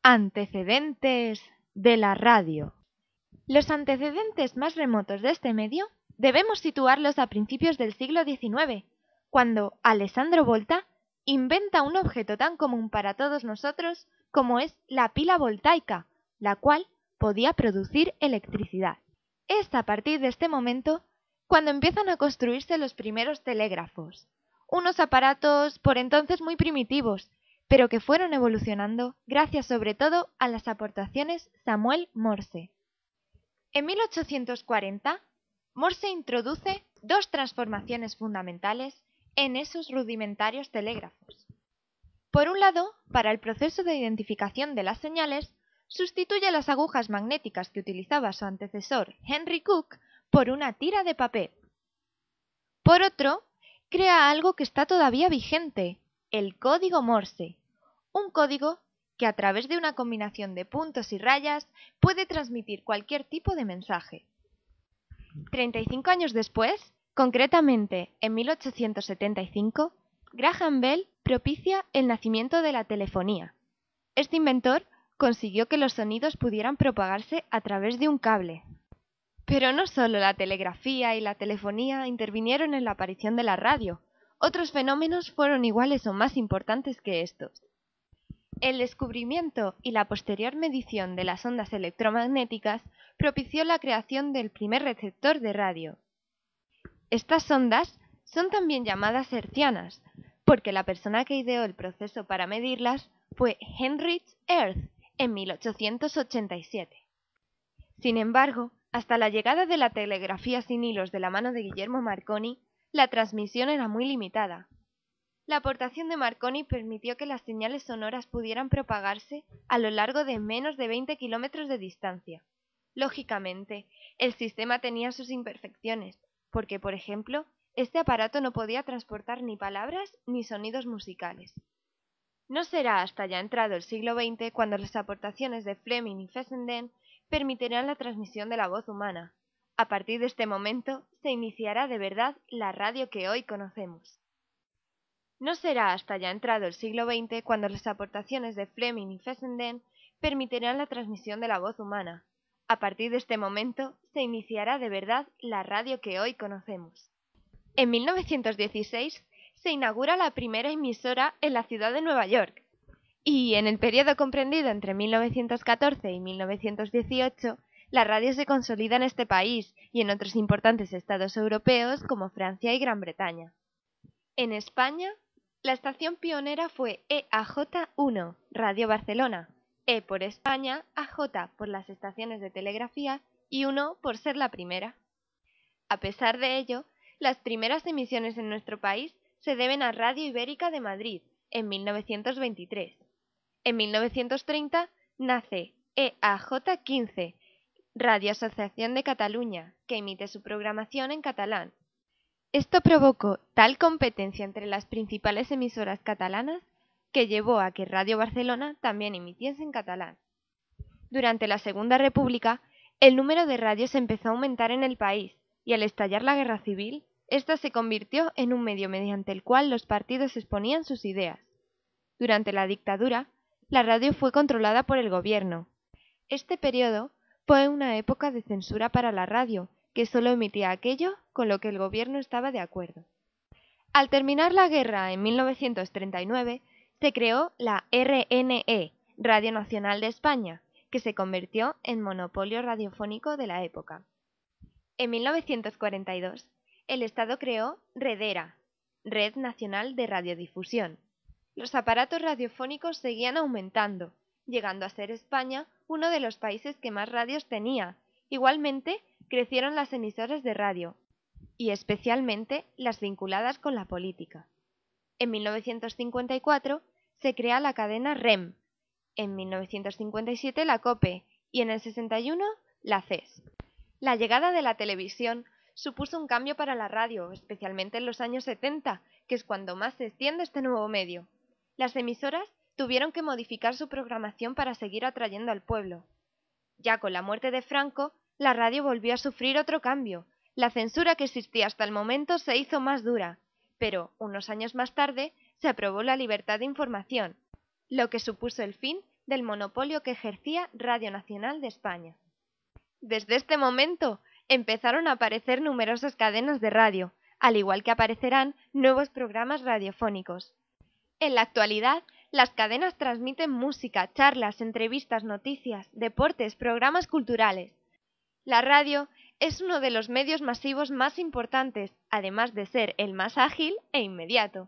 Antecedentes de la radio. Los antecedentes más remotos de este medio debemos situarlos a principios del siglo XIX, cuando Alessandro Volta inventa un objeto tan común para todos nosotros como es la pila voltaica, la cual podía producir electricidad. Es a partir de este momento cuando empiezan a construirse los primeros telégrafos, unos aparatos por entonces muy primitivos, pero que fueron evolucionando gracias sobre todo a las aportaciones Samuel Morse. En 1840, Morse introduce dos transformaciones fundamentales en esos rudimentarios telégrafos. Por un lado, para el proceso de identificación de las señales, sustituye las agujas magnéticas que utilizaba su antecesor Henry Cook por una tira de papel. Por otro, crea algo que está todavía vigente, el código Morse, un código que a través de una combinación de puntos y rayas puede transmitir cualquier tipo de mensaje. 35 años después, concretamente en 1875, Graham Bell propicia el nacimiento de la telefonía. Este inventor consiguió que los sonidos pudieran propagarse a través de un cable. Pero no solo la telegrafía y la telefonía intervinieron en la aparición de la radio, otros fenómenos fueron iguales o más importantes que estos. El descubrimiento y la posterior medición de las ondas electromagnéticas propició la creación del primer receptor de radio. Estas ondas son también llamadas hertzianas, porque la persona que ideó el proceso para medirlas fue Heinrich Hertz en 1887. Sin embargo, hasta la llegada de la telegrafía sin hilos de la mano de Guillermo Marconi, la transmisión era muy limitada. La aportación de Marconi permitió que las señales sonoras pudieran propagarse a lo largo de menos de 20 kilómetros de distancia. Lógicamente, el sistema tenía sus imperfecciones, porque, por ejemplo, este aparato no podía transportar ni palabras ni sonidos musicales. No será hasta ya entrado el siglo XX cuando las aportaciones de Fleming y Fessenden permitirán la transmisión de la voz humana. A partir de este momento se iniciará de verdad la radio que hoy conocemos. No será hasta ya entrado el siglo XX cuando las aportaciones de Fleming y Fessenden permitirán la transmisión de la voz humana. A partir de este momento se iniciará de verdad la radio que hoy conocemos. En 1916 se inaugura la primera emisora en la ciudad de Nueva York, y en el periodo comprendido entre 1914 y 1918, la radio se consolida en este país y en otros importantes estados europeos como Francia y Gran Bretaña. En España, la estación pionera fue EAJ-1, Radio Barcelona, E por España, AJ por las estaciones de telegrafía y 1 por ser la primera. A pesar de ello, las primeras emisiones en nuestro país se deben a Radio Ibérica de Madrid, en 1923. En 1930 nace EAJ-15, Radio Asociación de Cataluña, que emite su programación en catalán. Esto provocó tal competencia entre las principales emisoras catalanas que llevó a que Radio Barcelona también emitiese en catalán. Durante la Segunda República, el número de radios empezó a aumentar en el país y al estallar la Guerra Civil, esta se convirtió en un medio mediante el cual los partidos exponían sus ideas. Durante la dictadura, la radio fue controlada por el gobierno. Este periodo fue una época de censura para la radio, que solo emitía aquello con lo que el gobierno estaba de acuerdo. Al terminar la guerra en 1939, se creó la RNE, Radio Nacional de España, que se convirtió en monopolio radiofónico de la época. En 1942, el Estado creó REDERA, Red Nacional de Radiodifusión. Los aparatos radiofónicos seguían aumentando, llegando a ser España uno de los países que más radios tenía. Igualmente, crecieron las emisoras de radio, y especialmente las vinculadas con la política. En 1954 se crea la cadena REM, en 1957 la COPE y en el 61 la CES. La llegada de la televisión supuso un cambio para la radio, especialmente en los años 70, que es cuando más se extiende este nuevo medio. Las emisoras tuvieron que modificar su programación para seguir atrayendo al pueblo. Ya con la muerte de Franco, la radio volvió a sufrir otro cambio. La censura que existía hasta el momento se hizo más dura, pero unos años más tarde se aprobó la libertad de información, lo que supuso el fin del monopolio que ejercía Radio Nacional de España. Desde este momento empezaron a aparecer numerosas cadenas de radio, al igual que aparecerán nuevos programas radiofónicos. En la actualidad, las cadenas transmiten música, charlas, entrevistas, noticias, deportes, programas culturales. La radio es uno de los medios masivos más importantes, además de ser el más ágil e inmediato.